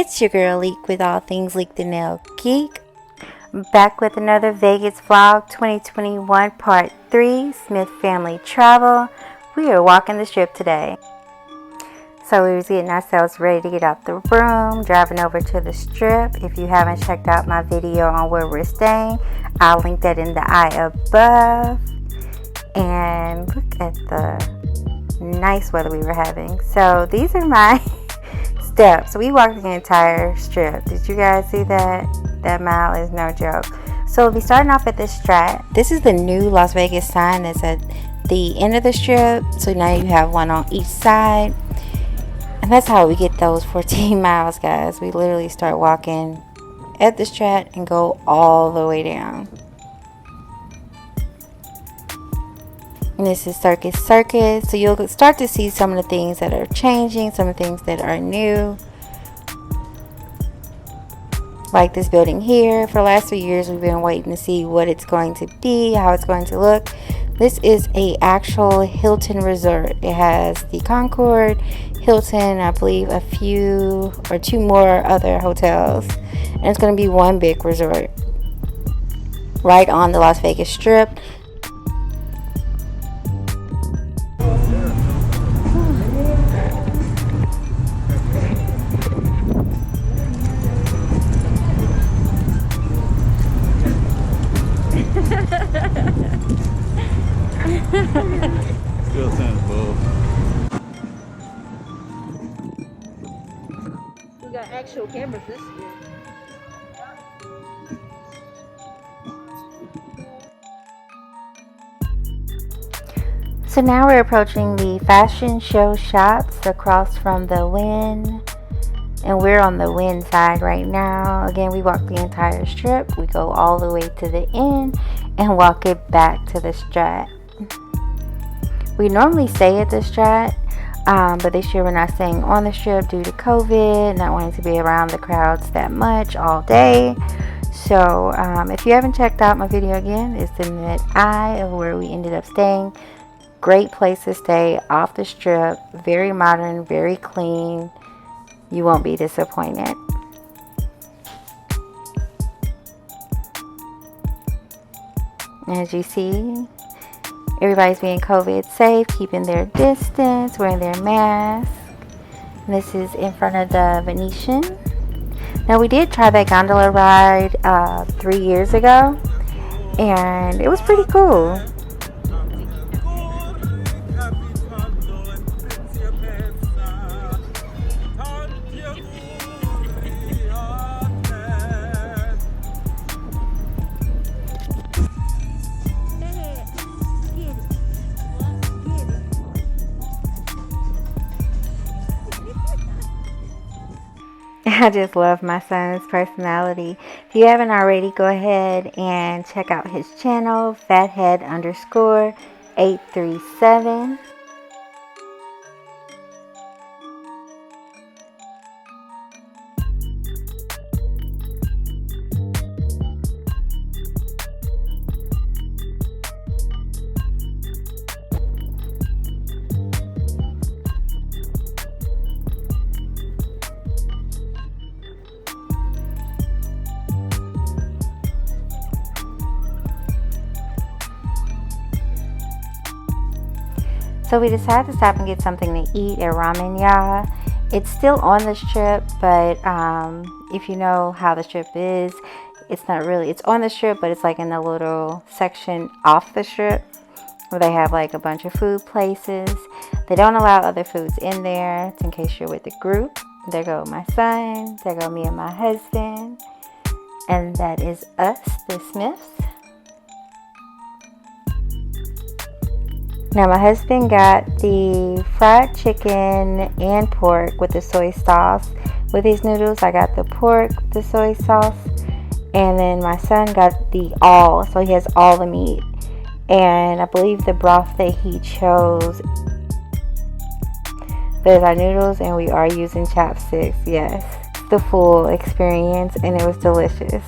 It's your girl Leek with all things Leek the Nail Geek. Back with another Vegas vlog 2021 part 3, Smith Family Travel. We are walking the strip today. So we was getting ourselves ready to get out the room, driving over to the strip. If you haven't checked out my video on where we're staying, I'll link that in the eye above. And look at the nice weather we were having. So these are my steps. We walked the entire strip. Did you guys see that? That mile is no joke. So we'll be starting off at the Strat. This is the new Las Vegas sign that's at the end of the strip. So now you have one on each side. And that's how we get those 14 miles, guys. We literally start walking at the Strat and go all the way down. And this is Circus. So you'll start to see some of the things that are changing, some of the things that are new. Like this building here. For the last 3 years, we've been waiting to see what it's going to be, how it's going to look. This is a actual Hilton resort. It has the Concord, Hilton, I believe a few or two more other hotels. And it's going to be one big resort right on the Las Vegas Strip. Still sounds bull. We got actual cameras this year. So now we're approaching the fashion show shops across from the Wynn. And we're on the Wynn side right now. Again, we walk the entire strip. We go all the way to the end and walk it back to the Strat. We normally stay at the Strat, but this year we're not staying on the strip due to COVID, not wanting to be around the crowds that much all day. So if you haven't checked out my video again, it's in the eye of where we ended up staying. Great place to stay off the strip, very modern, very clean. You won't be disappointed. As you see, everybody's being COVID safe, keeping their distance, wearing their mask. And this is in front of the Venetian. Now we did try that gondola ride 3 years ago, and it was pretty cool. I just love my son's personality. If you haven't already, go ahead and check out his channel, fathead_837. So we decided to stop and get something to eat at Ramen Ya. It's still on the strip, but if you know how the strip is, it's not really, it's on the strip, but it's like in a little section off the strip where they have like a bunch of food places. They don't allow other foods in there. It's in case you're with a group. There go my son, there go me and my husband, and that is us, the Smiths. Now my husband got the fried chicken and pork with the soy sauce. With these noodles, I got the pork with the soy sauce. And then my son got the all, so he has all the meat. And I believe the broth that he chose. There's our noodles, and we are using chopsticks, yes. The full experience, and it was delicious.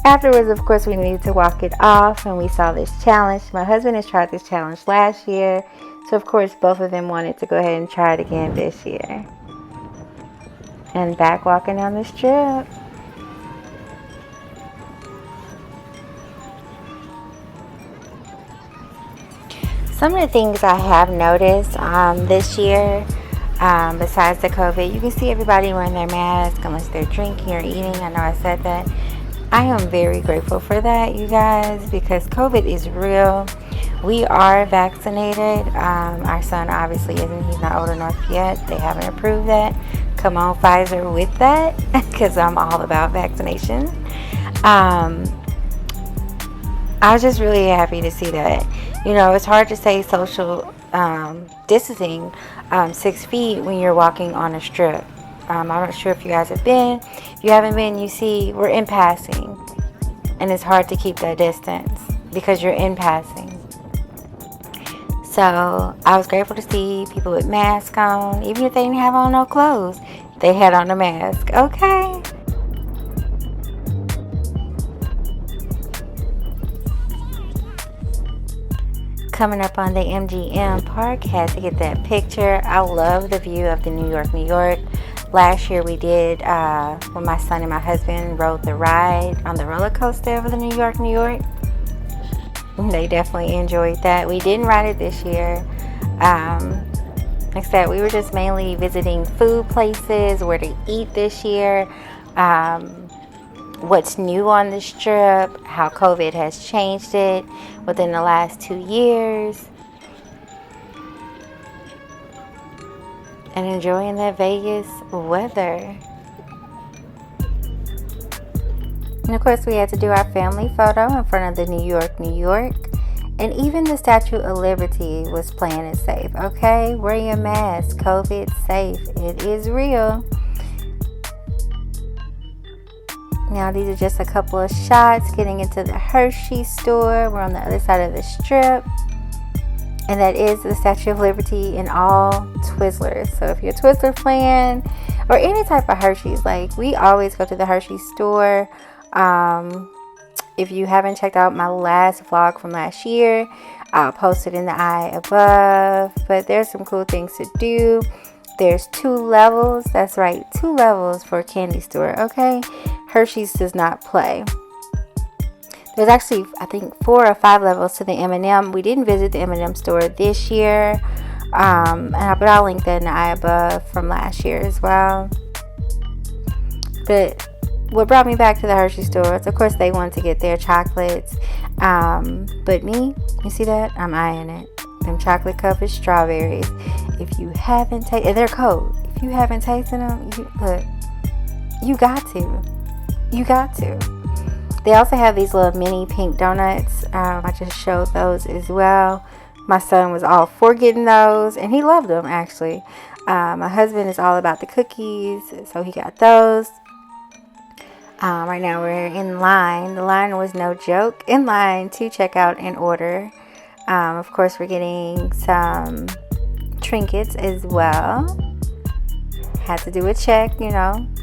Afterwards, of course, we needed to walk it off, and we saw this challenge. My husband has tried this challenge last year, so of course both of them wanted to go ahead and try it again this year. And back walking down the strip. Some of the things I have noticed this year, besides the COVID, you can see everybody wearing their mask unless they're drinking or eating. I know I said that. I am very grateful for that, you guys, because COVID is real. We are vaccinated. Our son obviously isn't. He's not old enough yet. They haven't approved that. Come on, Pfizer, with that, because I'm all about vaccination. I was just really happy to see that. You know, it's hard to say social distancing 6 feet when you're walking on a strip. I'm not sure if you guys have been. If you haven't been, you see we're in passing. And it's hard to keep that distance because you're in passing. So I was grateful to see people with masks on. Even if they didn't have on no clothes, they had on a mask. Okay. Coming up on the MGM Park, had to get that picture. I love the view of the New York, New York. Last year we did, when my son and my husband rode the ride on the roller coaster over the New York, New York. They definitely enjoyed that. We didn't ride it this year. Like I said, we were just mainly visiting food places, where to eat this year, what's new on the strip, how COVID has changed it within the last 2 years, and enjoying that Vegas weather. And of course, we had to do our family photo in front of the New York, New York. And even the Statue of Liberty was playing it safe. Okay, wear your mask. COVID safe. It is real. Now, these are just a couple of shots getting into the Hershey store. We're on the other side of the strip. And that is the Statue of Liberty in all Twizzlers. So if you're a Twizzler fan or any type of Hershey's, like we always go to the Hershey store. If you haven't checked out my last vlog from last year, I'll post it in the eye above. But there's some cool things to do. There's 2 levels. That's right, 2 levels for a candy store. Okay, Hershey's does not play. There's actually, I think, 4 or 5 levels to the M&M. We didn't visit the M&M store this year, but I'll link that in the eye above from last year as well. But what brought me back to the Hershey stores, of course, they wanted to get their chocolates. But me, you see that? I'm eyeing it. Them chocolate covered strawberries. If you haven't tasted, they're cold. If you haven't tasted them, you got to. You got to. They also have these little mini pink donuts. I just showed those as well. My son was all for getting those, and he loved them, actually. My husband is all about the cookies, so he got those. Right now we're in line. The line was no joke. In line to check out and order. Of course, we're getting some trinkets as well. Had to do a check,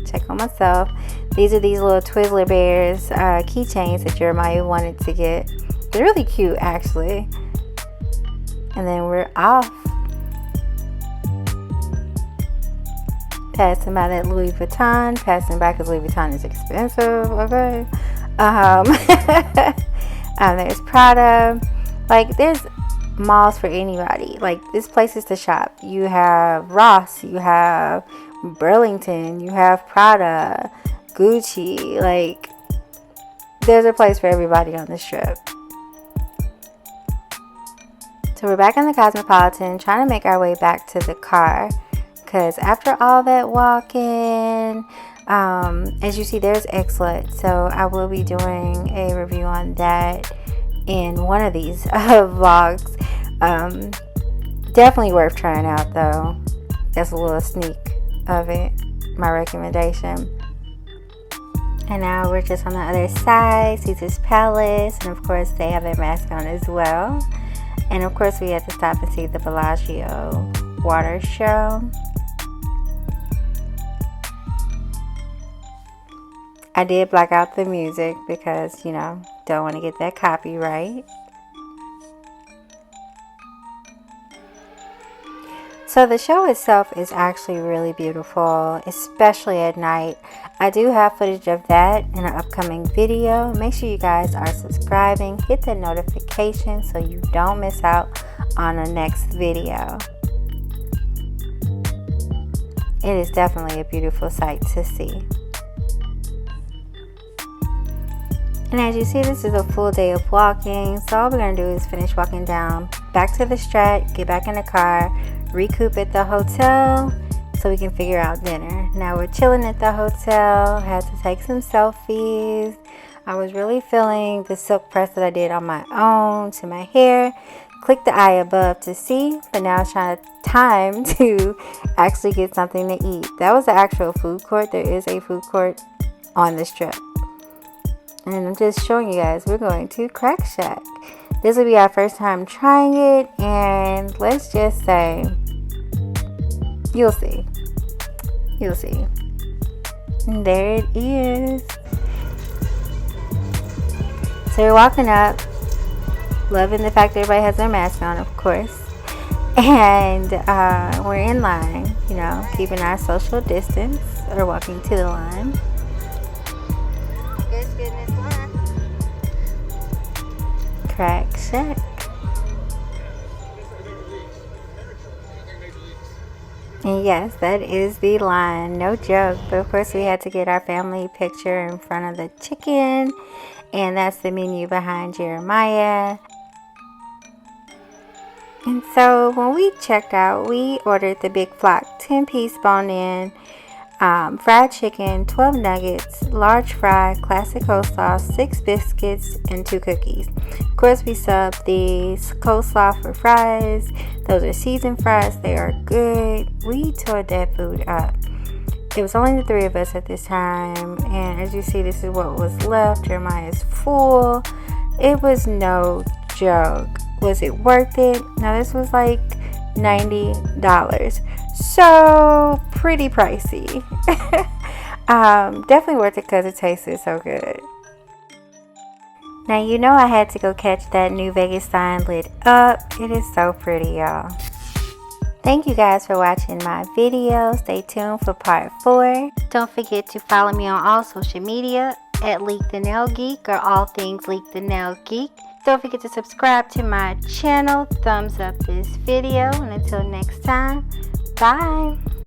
check on myself. These are these little Twizzler Bears keychains that Jeremiah wanted to get. They're really cute, actually. And then we're off. Passing by that Louis Vuitton. Passing by because Louis Vuitton is expensive. Okay. There's Prada. Like, there's malls for anybody. Like, this place is to shop. You have Ross. You have Burlington. You have Prada. Gucci. Like, there's a place for everybody on this trip. So we're back in the Cosmopolitan, trying to make our way back to the car. Because after all that walking, as you see, there's Xlet. So I will be doing a review on that in one of these vlogs. Definitely worth trying out, though. That's a little sneak of it. My recommendation. And now we're just on the other side, Caesar's Palace. And of course, they have their mask on as well. And of course, we had to stop and see the Bellagio water show. I did black out the music because, don't want to get that copyright. So the show itself is actually really beautiful, especially at night. I do have footage of that in an upcoming video. Make sure you guys are subscribing, hit the notification so you don't miss out on the next video. It is definitely a beautiful sight to see. And as you see, this is a full day of walking. So all we're going to do is finish walking down back to the Strat, get back in the car, recoup at the hotel so we can figure out dinner. Now we're chilling at the hotel. Had to take some selfies. I was really feeling the silk press that I did on my own to my hair. Click the eye above to see, but now it's time to actually get something to eat. That was the actual food court. There is a food court on the Strip. And I'm just showing you guys, we're going to Crack Shack. This will be our first time trying it, and let's just say, you'll see. You'll see. And there it is. So we're walking up, loving the fact that everybody has their mask on, of course. And we're in line, you know, keeping our social distance, or walking to the line. Crack Shack. And yes, that is the line, no joke. But of course we had to get our family picture in front of the chicken, and that's the menu behind Jeremiah. And so when we checked out, we ordered the Big Flock 10-piece bone-in fried chicken, 12 nuggets, large fry, classic coleslaw, 6 biscuits, and 2 cookies. Of course, we subbed the coleslaw for fries. Those are seasoned fries. They are good. We tore that food up. It was only the 3 of us at this time, and as you see, this is what was left. Jeremiah is full. It was no joke. Was it worth it? Now, this was like $90. So pretty pricey. Definitely worth it because it tasted so good. Now you know I had to go catch that new Vegas sign lit up. It is so pretty, y'all. Thank you guys for watching my video. Stay tuned for part 4. Don't forget to follow me on all social media at LiqueTheNailGeek, or all things LiqueTheNailGeek. Don't forget to subscribe to my channel. Thumbs up this video. And until next time, bye.